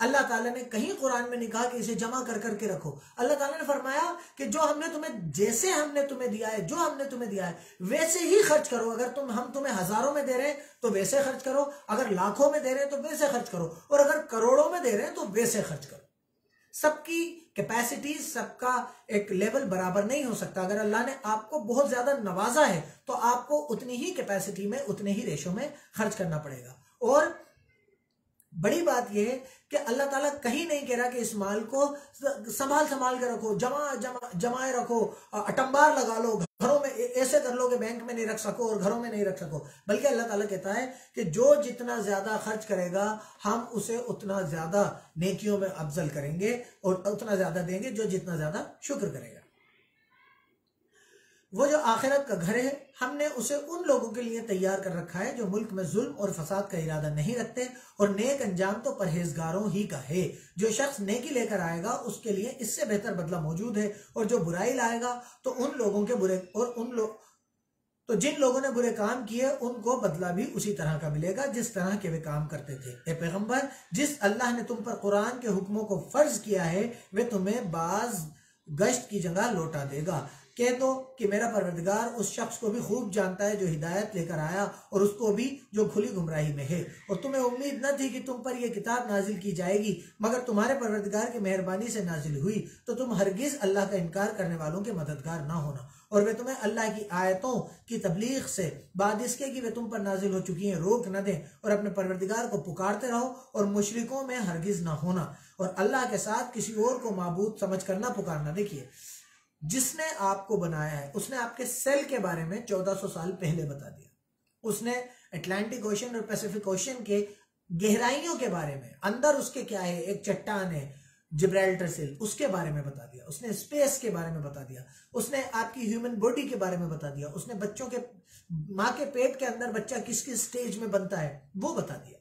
اللہ تعالیٰ نے کہیں قرآن میں نہیں کہا کہ اسے جمع کر کر کے رکھو۔ اللہ تعالیٰ نے فرمایا کہ جو ہم نے تمہیں، جیسے ہم نے تمہیں دیا ہے، جو ہم نے تمہیں دیا ہے ویسے ہی خرچ کرو۔ اگر ہم تمہیں ہزاروں میں دے رہے ہیں تو ویسے خرچ کرو، اگر لاکھوں میں دے رہے ہیں تو ویسے خرچ کرو، اور اگر کروڑوں میں دے رہے ہیں تو ویسے خرچ کرو۔ سب کی کیپیسٹی، سب کا ایک لیول برابر نہیں ہو سکتا۔ اگر اللہ نے آپ کو بہت زیادہ نوازا ہے تو آپ کو اتنی ہی کیپیسٹی میں، اتنے ہی ریشو میں خرچ کرنا پڑے گا۔ اور بڑی بات یہ ہے کہ اللہ تعالیٰ کہیں نہیں کہہ رہا کہ اس مال کو سنبھال کے رکھو، جمائے رکھو، اٹمبار لگا لو، گھروں میں ایسے کر لو کہ بینک میں نہیں رکھ سکو اور گھروں میں نہیں رکھ سکو، بلکہ اللہ تعالیٰ کہتا ہے کہ جو جتنا زیادہ خرچ کرے گا ہم اسے اتنا زیادہ نیکیوں میں افضل کریں گے اور اتنا زیادہ دیں گے جو جتنا زیادہ شکر کرے گا۔ وہ جو آخرت کا گھر ہے ہم نے اسے ان لوگوں کے لیے تیار کر رکھا ہے جو ملک میں ظلم اور فساد کا ارادہ نہیں رکھتے، اور نیک انجام تو پرہیزگاروں ہی کا ہے۔ جو شخص نیکی لے کر آئے گا اس کے لیے اس سے بہتر بدلہ موجود ہے، اور جو برائی لائے گا تو ان لوگوں کے برے تو جن لوگوں نے برے کام کیے ان کو بدلہ بھی اسی طرح کا ملے گا جس طرح کے وہ کام کرتے تھے۔ اے پیغمبر، جس اللہ نے تم پر قرآن کے حکموں کو فرض کیا ہے وہ تمہیں بعض گشت کی جگہ لوٹا دے گا۔ کہہ دو کہ میرا پروردگار اس شخص کو بھی خوب جانتا ہے جو ہدایت لے کر آیا اور اس کو بھی جو کھلی گمراہی میں ہے، اور تمہیں امید نہ تھی کہ تم پر یہ کتاب نازل کی جائے گی مگر تمہارے پروردگار کی مہربانی سے نازل ہوئی، تو تم ہرگز اللہ کا انکار کرنے والوں کے مددگار نہ ہونا، اور وہ تمہیں اللہ کی آیتوں کی تبلیغ سے بعد اس کے کہ وہ تم پر نازل ہو چکی ہیں روک نہ دیں، اور اپنے پروردگار کو پکارتے رہو اور مشرکوں میں ہرگز نہ ہونا، اور اللہ کے ساتھ کسی اور کو معبود سمجھ کر نہ پکارنا۔ دیکھیے، جس نے آپ کو بنایا ہے اس نے آپ کے سیل کے بارے میں 1400 سال پہلے بتا دیا، اس نے اٹلانٹک اوشن اور پیسیفک اوشن کے گہرائیوں کے بارے میں، اندر اس کے کیا ہے، ایک چٹان ہے جبرالٹر سیل، اس کے بارے میں بتا دیا، اس نے اسپیس کے بارے میں بتا دیا، اس نے آپ کی ہیومن باڈی کے بارے میں بتا دیا، اس نے بچوں کے، ماں کے پیٹ کے اندر بچہ کس کس سٹیج میں بنتا ہے وہ بتا دیا۔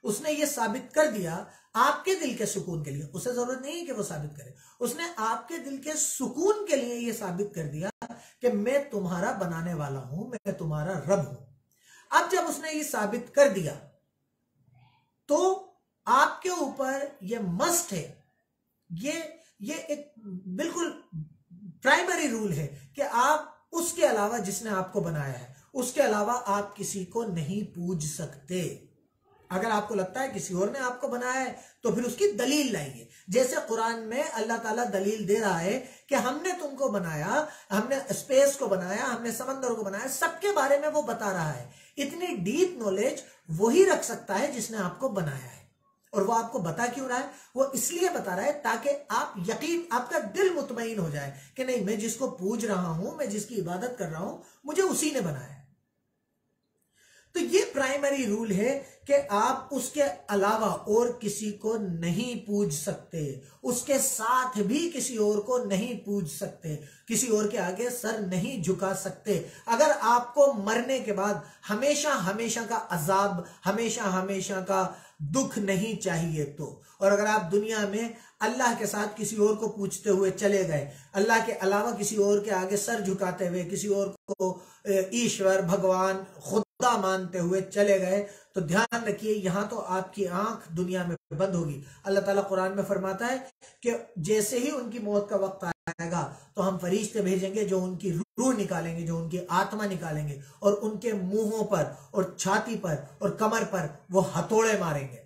اس نے یہ ثابت کر دیا آپ کے دل کے سکون کے لیے، اسے ضرورت نہیں کہ وہ ثابت کرے، اس نے آپ کے دل کے سکون کے لیے یہ ثابت کر دیا کہ میں تمہارا بنانے والا ہوں، میں تمہارا رب ہوں۔ اب جب اس نے یہ ثابت کر دیا تو آپ کے اوپر یہ مسٹ ہے، یہ ایک بالکل پرائمری رول ہے کہ آپ اس کے علاوہ، جس نے آپ کو بنایا ہے اس کے علاوہ آپ کسی کو نہیں پوج سکتے۔ اگر آپ کو لگتا ہے کسی اور نے آپ کو بنایا ہے تو پھر اس کی دلیل لائیے، جیسے قرآن میں اللہ تعالیٰ دلیل دے رہا ہے کہ ہم نے تم کو بنایا، ہم نے اسپیس کو بنایا، ہم نے سمندر کو بنایا، سب کے بارے میں وہ بتا رہا ہے۔ اتنی ڈیپ نالج وہی رکھ سکتا ہے جس نے آپ کو بنایا ہے، اور وہ آپ کو بتا کیوں رہا ہے؟ وہ اس لیے بتا رہا ہے تاکہ آپ یقین، آپ کا دل مطمئن ہو جائے کہ نہیں، میں جس کو پوج رہا ہوں، میں جس کی عبادت کر رہا ہوں، مجھے اسی نے بنایا ہے۔ تو یہ پرائمری رول ہے کہ آپ اس کے علاوہ اور کسی کو نہیں پوج سکتے، اس کے ساتھ بھی کسی اور کو نہیں پوج سکتے، کسی اور کے آگے سر نہیں جھکا سکتے۔ اگر آپ کو مرنے کے بعد ہمیشہ ہمیشہ کا عذاب، ہمیشہ ہمیشہ کا دکھ نہیں چاہیے تو۔ اور اگر آپ دنیا میں اللہ کے ساتھ کسی اور کو پوچھتے ہوئے چلے گئے، اللہ کے علاوہ کسی اور کے آگے سر جھکاتے ہوئے کسی اور کو ایشور، بھگوان، خدا مانتے ہوئے چلے گئے، تو دھیان رکھیے یہاں تو آپ کی آنکھ دنیا میں بند ہوگی۔ اللہ تعالیٰ قرآن میں فرماتا ہے کہ جیسے ہی ان کی موت کا وقت آئے گا تو ہم فرشتے بھیجیں گے جو ان کی روح نکالیں گے، جو ان کی آتما نکالیں گے، اور ان کے منہوں پر اور چھاتی پر اور کمر پر وہ ہتھوڑے ماریں گے۔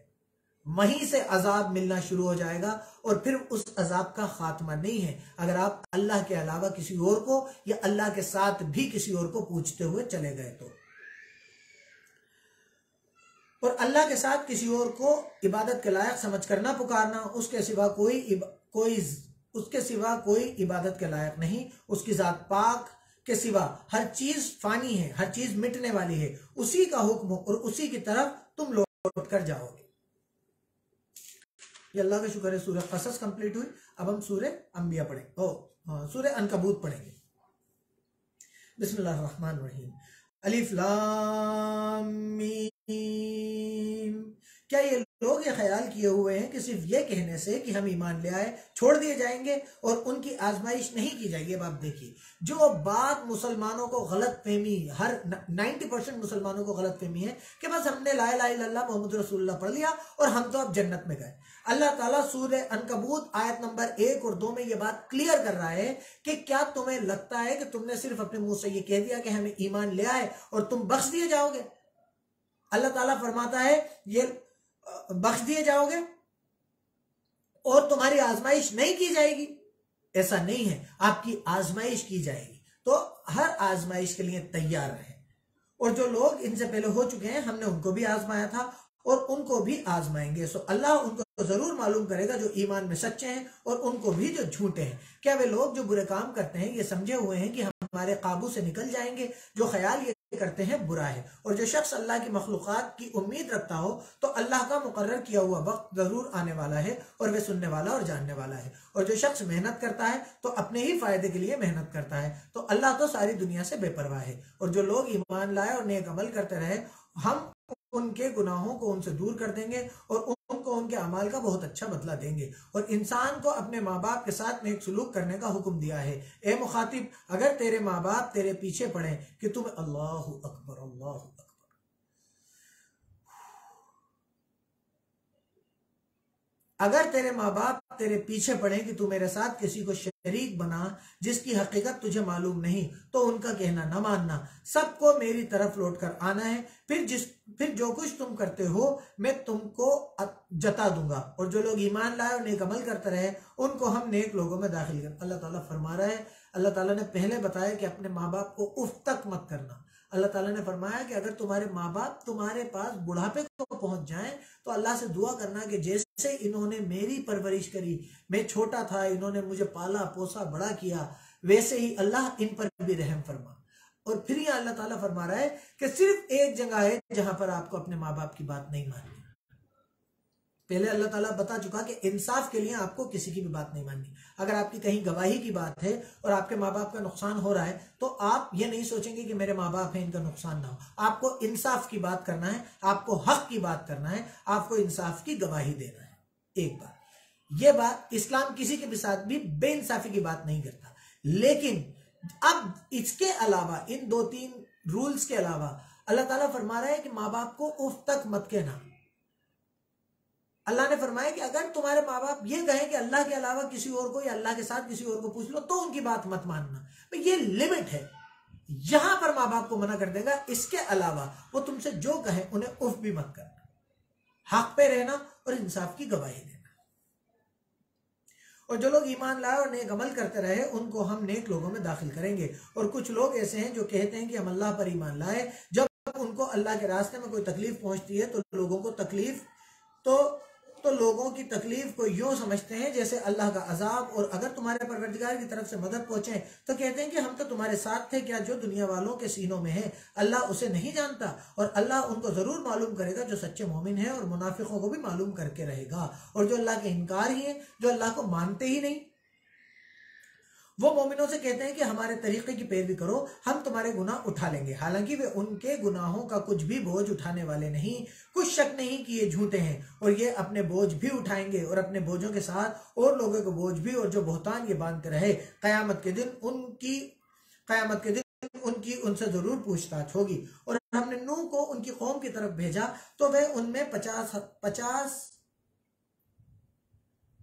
وہیں سے عذاب ملنا شروع ہو جائے گا، اور پھر اس عذاب کا خاتمہ نہیں ہے اگر آپ اللہ کے علاوہ کسی اور کو یا اللہ کے ساتھ بھی کسی اور کو پوچھتے ہوئے چلے گئے تو۔ اور اللہ کے ساتھ کسی اور کو عبادت کے لائق سمجھ کر نہ پکارنا، اس کے سوا کوئی عبادت کے لائق نہیں، اس کی ذات پاک کے سوا ہر چیز فانی ہے، ہر چیز مٹنے والی ہے، اسی کا حکم اور اسی کی طرف تم لوٹ کر جاؤ گے۔ یہ اللہ کا شکر ہے، سورہ قصص کمپلیٹ ہوئی۔ اب ہم سورہ انبیاء پڑھیں، سورہ عنکبوت پڑھیں گے۔ بسم اللہ الرحمن الرحیم۔ الف لام میم۔ کیا یہ لوگ یہ خیال کیے ہوئے ہیں کہ صرف یہ کہنے سے کہ ہم ایمان لے آئے چھوڑ دیے جائیں گے اور ان کی آزمائش نہیں کی جائے گی؟ اب آپ دیکھیے، جو بات مسلمانوں کو غلط فہمی، ہر 90% مسلمانوں کو غلط فہمی ہے کہ بس ہم نے لا الہ الا اللہ محمد رسول اللہ پڑھ لیا اور ہم تو اب جنت میں گئے۔ اللہ تعالیٰ سورہ عنکبوت آیت نمبر 1 اور 2 میں یہ بات کلیئر کر رہا ہے کہ کیا تمہیں لگتا ہے کہ تم نے صرف اپنے منہ سے یہ کہہ دیا کہ ہمیں ایمان لے آئے اور تم بخش دیے جاؤ گے؟ اللہ تعالیٰ فرماتا ہے یہ بخش دیے جاؤ گے اور تمہاری آزمائش نہیں کی جائے گی؟ ایسا نہیں ہے، آپ کی آزمائش کی جائے گی، تو ہر آزمائش کے لیے تیار رہیں۔ اور جو لوگ ان سے پہلے ہو چکے ہیں ہم نے ان کو بھی آزمایا تھا اور ان کو بھی آزمائیں گے، سو اللہ ان کو ضرور معلوم کرے گا جو ایمان میں سچے ہیں اور ان کو بھی جو جھوٹے ہیں۔ کیا وہ لوگ جو برے کام کرتے ہیں یہ سمجھے ہوئے ہیں کہ ہمارے قابو سے نکل جائیں گے؟ جو خیال یہ کرتے ہیں برا ہے، اور جو شخص اللہ کی مخلوقات کی امید رکھتا ہو تو اللہ کا مقرر کیا ہوا وقت ضرور آنے والا ہے اور وہ سننے والا اور جاننے والا ہے۔ اور جو شخص محنت کرتا ہے تو اپنے ہی فائدے کے لیے محنت کرتا ہے، تو اللہ تو ساری دنیا سے بے پرواہ ہے۔ اور جو لوگ ایمان لائے اور نیک عمل کرتے رہے ہم ان کے گناہوں کو ان سے دور کر دیں گے اور ان کو ان کے اعمال کا بہت اچھا بدلہ دیں گے۔ اور انسان کو اپنے ماں باپ کے ساتھ نیک سلوک کرنے کا حکم دیا ہے۔ اے مخاطب، اگر تیرے ماں باپ تیرے پیچھے پڑیں کہ تم اللہ اکبر اللہ اکبر، اگر تیرے ماں باپ تیرے پیچھے پڑیں کہ تو میرے ساتھ کسی کو شریک بنا جس کی حقیقت تجھے معلوم نہیں، تو ان کا کہنا نہ ماننا۔ سب کو میری طرف لوٹ کر آنا ہے، پھر جو کچھ تم کرتے ہو میں تم کو جتا دوں گا۔ اور جو لوگ ایمان لائے اور نیک عمل کرتے رہے ان کو ہم نیک لوگوں میں داخل کر۔ اللہ تعالیٰ فرما رہا ہے، اللہ تعالیٰ نے پہلے بتایا کہ اپنے ماں باپ کو اف تک مت کرنا۔ اللہ تعالیٰ نے فرمایا کہ اگر تمہارے ماں باپ تمہارے پاس بڑھاپے کو پہنچ جائیں تو اللہ سے دعا کرنا کہ جیسے انہوں نے میری پرورش کری، میں چھوٹا تھا انہوں نے مجھے پالا پوسا بڑا کیا، ویسے ہی اللہ ان پر بھی رحم فرما۔ اور پھر یہ اللہ تعالیٰ فرما رہا ہے کہ صرف ایک جگہ ہے جہاں پر آپ کو اپنے ماں باپ کی بات نہیں ماننی۔ پہلے اللہ تعالیٰ بتا چکا کہ انصاف کے لیے آپ کو کسی کی بھی بات نہیں ماننی۔ اگر آپ کی کہیں گواہی کی بات ہے اور آپ کے ماں باپ کا نقصان ہو رہا ہے تو آپ یہ نہیں سوچیں گے کہ میرے ماں باپ ہیں ان کا نقصان نہ ہو۔ آپ کو انصاف کی بات کرنا ہے، آپ کو حق کی بات کرنا ہے، آپ کو انصاف کی گواہی دینا ہے۔ ایک بات یہ بات اسلام کسی کے بھی ساتھ بھی بے انصافی کی بات نہیں کرتا، لیکن اب اس کے علاوہ ان 2-3 رولز کے علاوہ اللہ تعالیٰ فرما رہا ہے کہ ماں باپ کو اف تک مت کہنا۔ اللہ نے فرمایا کہ اگر تمہارے ماں باپ یہ کہیں کہ اللہ کے علاوہ کسی اور کو یا اللہ کے ساتھ کسی اور کو پوچھ لو تو ان کی بات مت ماننا۔ یہ لمٹ ہے، یہاں پر ماں باپ کو منع کر دے گا، اس کے علاوہ وہ تم سے جو کہیں انہیں اف بھی مت کرنا، حق پہ رہنا اور انصاف کی گواہی دینا۔ اور جو لوگ ایمان لائے اور نیک عمل کرتے رہے ان کو ہم نیک لوگوں میں داخل کریں گے۔ اور کچھ لوگ ایسے ہیں جو کہتے ہیں کہ ہم اللہ پر ایمان لائے، جب ان کو اللہ کے راستے میں کوئی تکلیف پہنچتی ہے تو لوگوں کی تکلیف کو یوں سمجھتے ہیں جیسے اللہ کا عذاب، اور اگر تمہارے پروردگار کی طرف سے مدد پہنچے تو کہتے ہیں کہ ہم تو تمہارے ساتھ تھے، کیا جو دنیا والوں کے سینوں میں ہے اللہ اسے نہیں جانتا؟ اور اللہ ان کو ضرور معلوم کرے گا جو سچے مومن ہیں، اور منافقوں کو بھی معلوم کر کے رہے گا۔ اور جو اللہ کے انکار ہی ہیں، جو اللہ کو مانتے ہی نہیں، وہ مومنوں سے کہتے ہیں کہ ہمارے طریقے کی پیروی کرو، ہم تمہارے گناہ اٹھا لیں گے، حالانکہ وہ ان کے گناہوں کا کچھ بھی بوجھ اٹھانے والے نہیں۔ کچھ شک نہیں کہ یہ جھوٹے ہیں، اور یہ اپنے بوجھ بھی اٹھائیں گے، اور اپنے بوجھوں کے ساتھ اور لوگوں کے بوجھ بھی، اور جو بہتان یہ باندھتے رہے، قیامت کے دن ان کی ان سے ضرور پوچھ تاچھ ہوگی۔ اور ہم نے نوح کو ان کی قوم کی طرف بھیجا تو وہ ان میں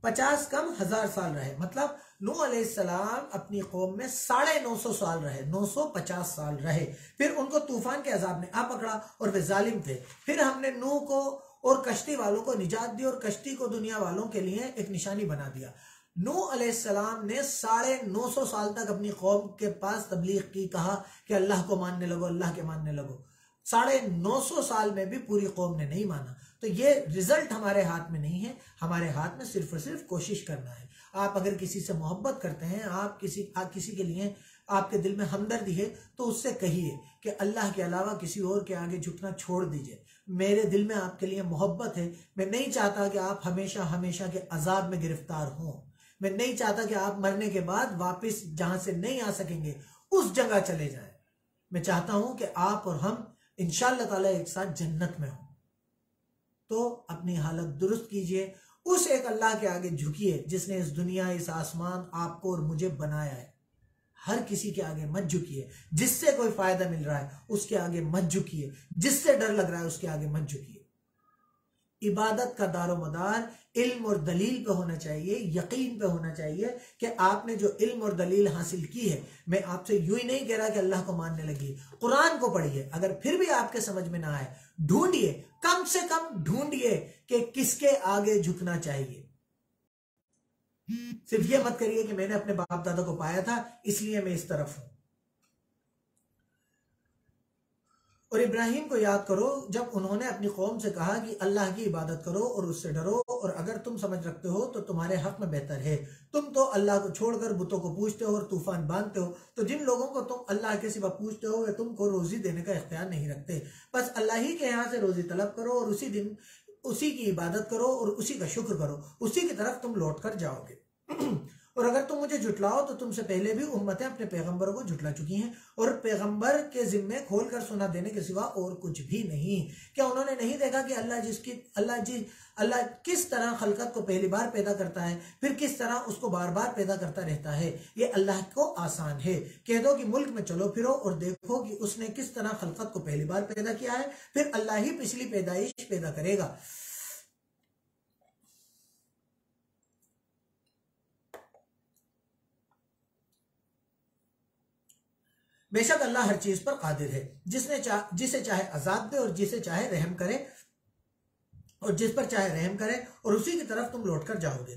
50 کم 1000 سال رہے، مطلب نوح علیہ السلام اپنی قوم میں 950 سال رہے، 950 سال رہے۔ پھر ان کو طوفان کے عذاب نے آ پکڑا اور وہ ظالم تھے۔ پھر ہم نے نوح کو اور کشتی والوں کو نجات دی، اور کشتی کو دنیا والوں کے لیے ایک نشانی بنا دیا۔ نوح علیہ السلام نے 950 سال تک اپنی قوم کے پاس تبلیغ کی، کہا کہ اللہ کو ماننے لگو، اللہ کے ماننے لگو۔ 950 سال میں بھی پوری قوم نے نہیں مانا۔ تو یہ رزلٹ ہمارے ہاتھ میں نہیں ہے، ہمارے ہاتھ میں صرف اور صرف کوشش کرنا ہے۔ آپ اگر کسی سے محبت کرتے ہیں، آپ کسی کے لیے آپ کے دل میں ہمدردی ہے، تو اس سے کہیے کہ اللہ کے علاوہ کسی اور کے آگے جھکنا چھوڑ دیجئے۔ میرے دل میں آپ کے لیے محبت ہے، میں نہیں چاہتا کہ آپ ہمیشہ کے عذاب میں گرفتار ہوں۔ میں نہیں چاہتا کہ آپ مرنے کے بعد واپس جہاں سے نہیں آ سکیں گے اس جگہ چلے جائیں۔ میں چاہتا ہوں کہ آپ اور ہم انشاءاللہ تعالی ایک ساتھ جنت میں ہوں۔ تو اپنی حالت درست کیجئے، اس ایک اللہ کے آگے جھکیے جس نے اس دنیا، اس آسمان، آپ کو اور مجھے بنایا ہے۔ ہر کسی کے آگے مت جھکیے، جس سے کوئی فائدہ مل رہا ہے اس کے آگے مت جھکیے، جس سے ڈر لگ رہا ہے اس کے آگے مت جھکیے۔ عبادت کا دار و مدار علم اور دلیل پہ ہونا چاہیے، یقین پہ ہونا چاہیے کہ آپ نے جو علم اور دلیل حاصل کی ہے، میں آپ سے یوں ہی نہیں کہہ رہا کہ اللہ کو ماننے لگی، قرآن کو پڑھیے، اگر پھر بھی آپ کے سمجھ میں نہ آئے ڈھونڈیے، کم سے کم ڈھونڈیے کہ کس کے آگے جھکنا چاہیے۔ صرف یہ مت کریے کہ میں نے اپنے باپ دادا کو پایا تھا اس لیے میں اس طرف ہوں۔ اور ابراہیم کو یاد کرو جب انہوں نے اپنی قوم سے کہا کہ اللہ کی عبادت کرو اور اس سے ڈرو، اور اگر تم سمجھ رکھتے ہو تو تمہارے حق میں بہتر ہے، تم تو اللہ کو چھوڑ کر بتوں کو پوجتے ہو اور طوفان باندھتے ہو، تو جن لوگوں کو تم اللہ کے سوا پوجتے ہو وہ تم کو روزی دینے کا اختیار نہیں رکھتے، بس اللہ ہی کے یہاں سے روزی طلب کرو اور اسی کی عبادت کرو اور اسی کا شکر کرو، اسی کی طرف تم لوٹ کر جاؤ گے۔ اور اگر تم مجھے جھٹلاؤ تو تم سے پہلے بھی امتیں اپنے پیغمبروں کو جھٹلا چکی ہیں، اور پیغمبر کے ذمے کھول کر سنا دینے کے سوا اور کچھ بھی نہیں۔ کیا انہوں نے نہیں دیکھا کہ اللہ کس طرح خلقت کو پہلی بار پیدا کرتا ہے، پھر کس طرح اس کو بار بار پیدا کرتا رہتا ہے؟ یہ اللہ کو آسان ہے۔ کہہ دو کہ ملک میں چلو پھرو اور دیکھو کہ اس نے کس طرح خلقت کو پہلی بار پیدا کیا ہے، پھر اللہ ہی پچھلی پیدائش پیدا کرے گا۔ بے شک اللہ ہر چیز پر قادر ہے، جسے چاہے عذاب دے اور جسے چاہے رحم کرے، اور جس پر چاہے رحم کرے، اور اسی کی طرف تم لوٹ کر جاؤ گے۔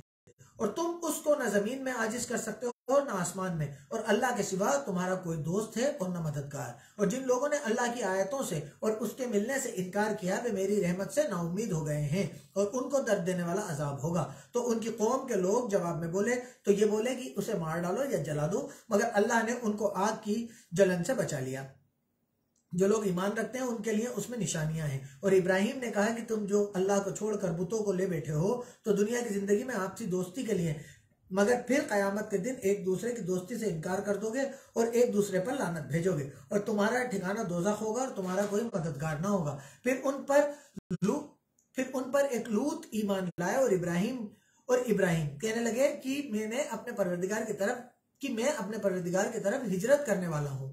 اور تم اس کو نہ زمین میں عاجز کر سکتے ہو اور نہ آسمان میں، اور اللہ کے سوا تمہارا کوئی دوست ہے اور نہ مددگار۔ اور جن لوگوں نے اللہ کی آیتوں سے اور اس کے ملنے سے انکار کیا وہ میری رحمت سے نا امید ہو گئے ہیں، اور ان کو درد دینے والا عذاب ہوگا۔ تو ان کی قوم کے لوگ جواب میں بولے تو یہ بولے کہ اسے مار ڈالو یا جلا دو، مگر اللہ نے ان کو آگ کی جلن سے بچا لیا۔ جو لوگ ایمان رکھتے ہیں ان کے لیے اس میں نشانیاں ہیں۔ اور ابراہیم نے کہا کہ تم جو اللہ کو چھوڑ کر بتوں کو لے بیٹھے ہو تو دنیا کی زندگی میں آپسی دوستی کے لیے، مگر پھر قیامت کے دن ایک دوسرے کی دوستی سے انکار کر دو گے اور ایک دوسرے پر لعنت بھیجو گے، اور تمہارا ٹھکانہ دوزخ ہوگا اور تمہارا کوئی مددگار نہ ہوگا۔ پھر ان پر ایک لوط ایمان لائے، اور ابراہیم کہنے لگے کہ میں اپنے پروردگار کی طرف ہجرت کرنے والا ہوں،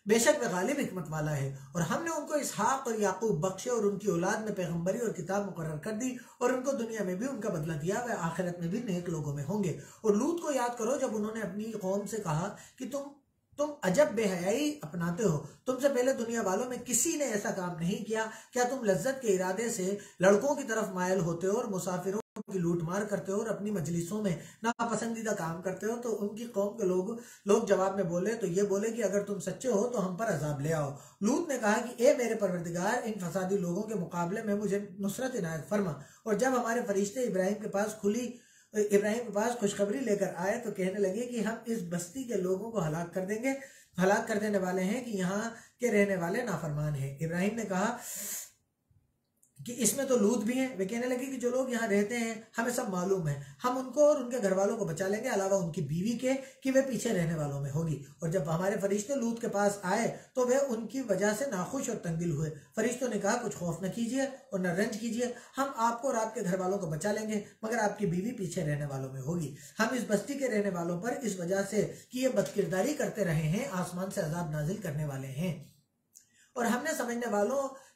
بے شک وہ غالب حکمت والا ہے۔ اور ہم نے ان کو اسحاق اور یعقوب بخشے اور ان کی اولاد میں پیغمبری اور کتاب مقرر کر دی، اور ان کو دنیا میں بھی ان کا بدلہ دیا، وہ آخرت میں بھی نیک لوگوں میں ہوں گے۔ اور لوط کو یاد کرو جب انہوں نے اپنی قوم سے کہا کہ تم عجب بے حیائی اپناتے ہو، تم سے پہلے دنیا والوں میں کسی نے ایسا کام نہیں کیا، کیا تم لذت کے ارادے سے لڑکوں کی طرف مائل ہوتے ہو اور مسافروں کی لوٹ مار کرتے ہو اور اپنی مجلسوں میں ناپسندیدہ کام کرتے ہو؟ تو ان کی قوم کے لوگ جواب میں بولے تو یہ بولے کہ اگر تم سچے ہو تو ہم پر عذاب لے آؤ۔ لوط نے کہا کہ اے میرے پروردگار، ان فسادی لوگوں کے مقابلے میں مجھے نصرت عنایت فرما۔ اور جب ہمارے فرشتے ابراہیم کے پاس خوشخبری لے کر آئے تو کہنے لگے کہ ہم اس بستی کے لوگوں کو ہلاک کر دینے والے ہیں کہ یہاں کے رہنے والے نافرمان ہیں۔ ابراہیم نے کہا کہ اس میں تو لوط بھی ہیں۔ وہ کہنے لگے کہ جو لوگ یہاں رہتے ہیں ہمیں سب معلوم ہے، ہم ان کو اور ان کے گھر والوں کو بچا لیں گے علاوہ ان کی بیوی کے کہ وہ پیچھے رہنے والوں میں ہوگی۔ اور جب ہمارے فرشتے لوط کے پاس آئے تو وہ ان کی وجہ سے ناخوش اور تنگ دل ہوئے۔ فرشتوں نے کہا کچھ خوف نہ کیجیے اور نہ رنج کیجیے، ہم آپ کو اور آپ کے گھر والوں کو بچا لیں گے، مگر آپ کی بیوی پیچھے رہنے والوں میں ہوگی۔ ہم اس بستی کے رہنے والوں پر اس وجہ سے کہ یہ بدکرداری کرتے رہے ہیں آسمان سے عذاب نازل کرنے والے ہیں، اور ہم نے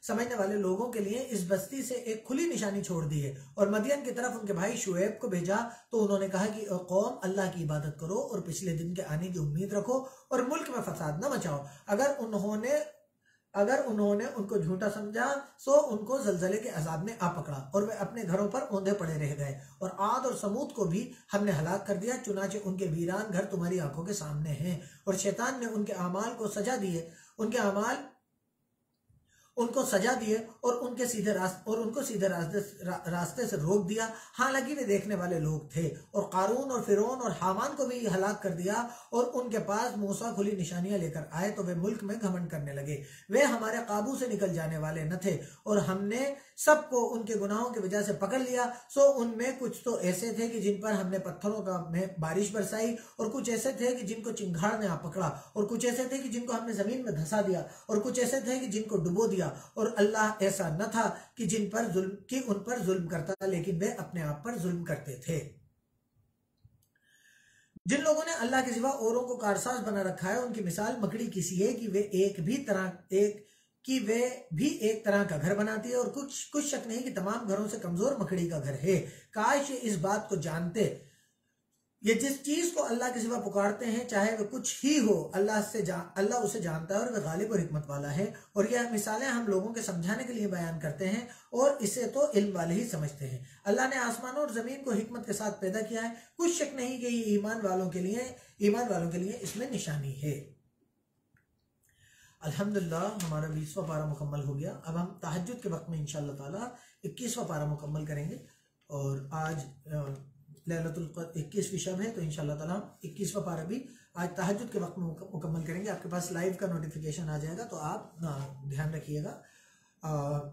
سمجھنے والے لوگوں کے لیے اس بستی سے ایک کھلی نشانی چھوڑ دی ہے۔ اور مدین کی طرف ان کے بھائی شعیب کو بھیجا تو انہوں نے کہا کہ قوم اللہ کی عبادت کرو اور پچھلے دن کے آنے کی امید رکھو اور ملک میں فساد نہ مچاؤ۔ اگر انہوں نے ان کو جھوٹا سمجھا سو ان کو زلزلے کے عذاب نے آ پکڑا اور وہ اپنے گھروں پر اوندھے پڑے رہ گئے۔ اور عاد اور سمود کو بھی ہم نے ہلاک کر دیا، چنانچہ ان کے ویران گھر تمہاری آنکھوں کے سامنے ہیں۔ اور شیطان نے ان کے اعمال کو سزا دیے، ان کو سجا دیے اور ان کو سیدھے راستے سے روک دیا، حالانکہ وہ دیکھنے والے لوگ تھے۔ اور قارون اور فرعون اور حامان کو بھی ہلاک کر دیا، اور ان کے پاس موسیٰ کھلی نشانیاں لے کر آئے تو وہ ملک میں گھمنڈ کرنے لگے۔ وہ ہمارے قابو سے نکل جانے والے نہ تھے، اور ہم نے سب کو ان کے گناہوں کی وجہ سے پکڑ لیا۔ سو ان میں کچھ تو ایسے تھے کہ جن پر ہم نے پتھروں کا بارش برسائی، اور کچھ ایسے تھے کہ جن کو چنگھاڑ نے آ پکڑا، اور کچھ ایسے تھے کہ جن کو ہم نے زمین میں دھسا دیا، اور کچھ ایسے تھے کہ جن کو ڈبو دیا۔ اور اللہ ایسا نہ تھا کہ ان پر ظلم کرتا، لیکن وہ اپنے آپ پر ظلم کرتے تھے۔ جن لوگوں نے اللہ کے سوا اوروں کو کارساز بنا رکھا ہے، ان کی مثال مکڑی کی سی ہے کہ وہ بھی ایک طرح کا گھر بناتی ہے، اور کچھ شک نہیں کہ تمام گھروں سے کمزور مکڑی کا گھر ہے۔ کاش یہ اس بات کو جانتے، یہ جس چیز کو اللہ کے سوا پکارتے ہیں چاہے وہ کچھ ہی ہو، اللہ اسے جانتا ہے اور وہ غالب اور حکمت والا ہے۔ اور یہ مثالیں ہم لوگوں کے سمجھانے کے لیے بیان کرتے ہیں، اور اسے تو علم والے ہی سمجھتے ہیں۔ اللہ نے آسمانوں اور زمین کو حکمت کے ساتھ پیدا کیا ہے، کچھ شک نہیں کہ یہ ایمان والوں کے لیے اس میں نشانی ہے۔ الحمدللہ ہمارا 20واں پارہ مکمل ہو گیا۔ اب ہم تہجد کے وقت میں انشاءاللہ تعالیٰ 21واں پارہ مکمل کریں گے، اور آج لیلۃ القدر 21ویں شب ہے، تو انشاءاللہ تعالیٰ 21واں پارہ بھی آج تہجد کے وقت میں مکمل کریں گے۔ آپ کے پاس لائیو کا نوٹیفیکیشن آ جائے گا، تو آپ دھیان رکھیے گا۔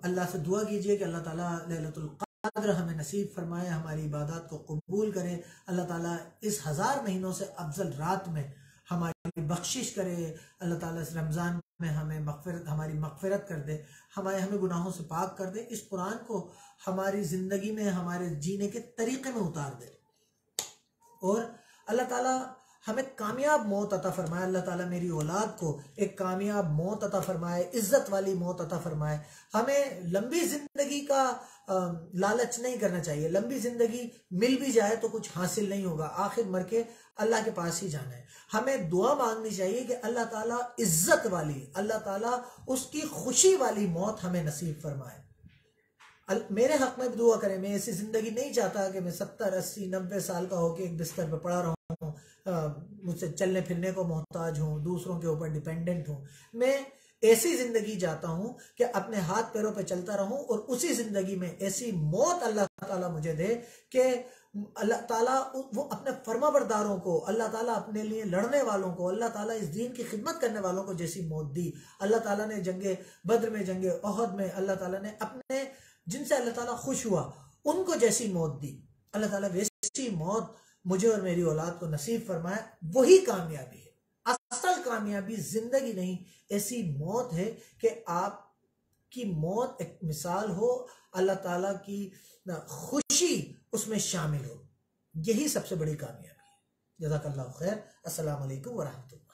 اللہ سے دعا کیجئے کہ اللہ تعالیٰ لیلۃ القدر ہمیں نصیب فرمائے، ہماری عبادات کو قبول کرے۔ اللہ تعالیٰ اس 1000 مہینوں سے افضل رات میں ہماری بخشش کرے۔ اللہ تعالیٰ اس رمضان میں ہماری مغفرت کر دے، ہمیں گناہوں سے پاک کر دے، اس قرآن کو ہماری زندگی میں، ہمارے جینے کے طریقے میں اتار دے، اور اللہ تعالیٰ ہمیں کامیاب موت عطا فرمائے۔ اللہ تعالیٰ میری اولاد کو ایک کامیاب موت عطا فرمائے، عزت والی موت عطا فرمائے۔ ہمیں لمبی زندگی کا لالچ نہیں کرنا چاہیے۔ لمبی زندگی مل بھی جائے تو کچھ حاصل نہیں ہوگا، آخر مر کے اللہ کے پاس ہی جانا ہے۔ ہمیں دعا مانگنی چاہیے کہ اللہ تعالیٰ عزت والی، اللہ تعالیٰ اس کی خوشی والی موت ہمیں نصیب فرمائے۔ میرے حق میں بھی دعا کریں۔ میں ایسی زندگی نہیں چاہتا کہ میں 70 80 90 سال کا ہو کے ایک بستر پہ پڑا رہوں، مجھ سے چلنے پھرنے کو محتاج ہوں، دوسروں کے اوپر ڈیپینڈنٹ ہوں۔ میں ایسی زندگی چاہتا ہوں کہ اپنے ہاتھ پیروں پہ چلتا رہوں، اور اسی زندگی میں ایسی موت اللہ تعالیٰ مجھے دے کہ اللہ تعالیٰ وہ اپنے فرما برداروں کو، اللہ تعالیٰ اپنے لیے لڑنے والوں کو، اللہ تعالیٰ اس دین کی خدمت کرنے والوں کو جیسی موت دی۔ اللہ تعالیٰ نے جنگ بدر میں، جنگ احد میں، اللہ تعالیٰ نے اپنے جن سے اللہ تعالیٰ خوش ہوا ان کو جیسی موت دی، اللہ تعالیٰ ویسی موت مجھے اور میری اولاد کو نصیب فرمائے۔ وہی کامیابی ہے۔ اصل کامیابی زندگی نہیں، ایسی موت ہے کہ آپ کی موت ایک مثال ہو، اللہ تعالیٰ کی خوشی اس میں شامل ہو، یہی سب سے بڑی کامیابی ہے۔ جزاک اللہ خیر۔ السلام علیکم ورحمۃ اللہ۔